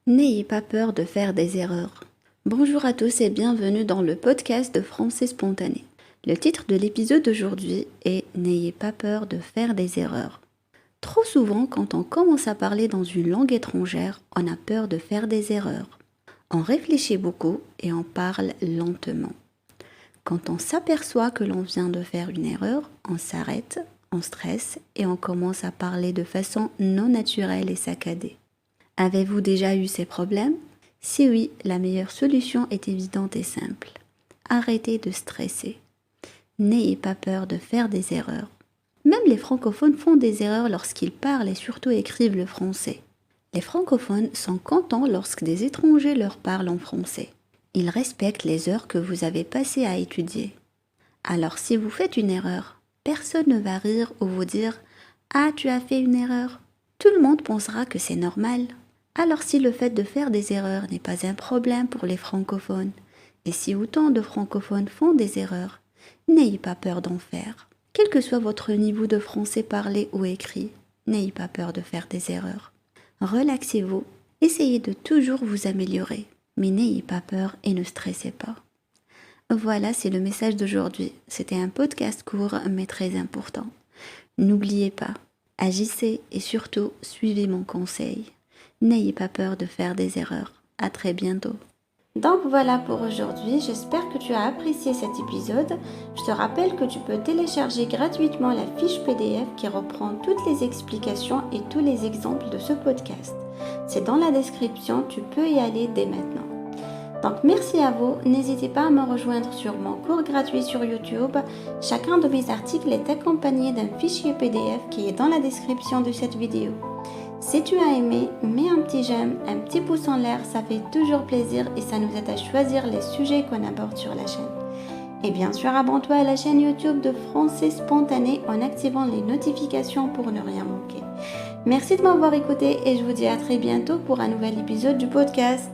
N'ayez pas peur de faire des erreurs. Bonjour à tous et bienvenue dans le podcast de Français Spontané. Le titre de l'épisode d'aujourd'hui est N'ayez pas peur de faire des erreurs. Trop souvent, quand on commence à parler dans une langue étrangère, on a peur de faire des erreurs. On réfléchit beaucoup et on parle lentement. Quand on s'aperçoit que l'on vient de faire une erreur, on s'arrête, on stresse et on commence à parler de façon non naturelle et saccadée. Avez-vous déjà eu ces problèmes? Si oui, la meilleure solution est évidente et simple. Arrêtez de stresser. N'ayez pas peur de faire des erreurs. Même les francophones font des erreurs lorsqu'ils parlent et surtout écrivent le français. Les francophones sont contents lorsque des étrangers leur parlent en français. Ils respectent les heures que vous avez passées à étudier. Alors si vous faites une erreur, personne ne va rire ou vous dire « Ah, tu as fait une erreur ». Tout le monde pensera que c'est normal. Alors si le fait de faire des erreurs n'est pas un problème pour les francophones, et si autant de francophones font des erreurs, n'ayez pas peur d'en faire. Quel que soit votre niveau de français parlé ou écrit, n'ayez pas peur de faire des erreurs. Relaxez-vous, essayez de toujours vous améliorer, mais n'ayez pas peur et ne stressez pas. Voilà, c'est le message d'aujourd'hui. C'était un podcast court mais très important. N'oubliez pas, agissez et surtout suivez mon conseil. N'ayez pas peur de faire des erreurs. À très bientôt. Donc voilà pour aujourd'hui, j'espère que tu as apprécié cet épisode. Je te rappelle que tu peux télécharger gratuitement la fiche PDF qui reprend toutes les explications et tous les exemples de ce podcast. C'est dans la description, tu peux y aller dès maintenant. Donc merci à vous, n'hésitez pas à me rejoindre sur mon cours gratuit sur YouTube. Chacun de mes articles est accompagné d'un fichier PDF qui est dans la description de cette vidéo. Si tu as aimé, mets un petit j'aime, un petit pouce en l'air, ça fait toujours plaisir et ça nous aide à choisir les sujets qu'on aborde sur la chaîne. Et bien sûr, abonne-toi à la chaîne YouTube de Français Spontané en activant les notifications pour ne rien manquer. Merci de m'avoir écouté et je vous dis à très bientôt pour un nouvel épisode du podcast.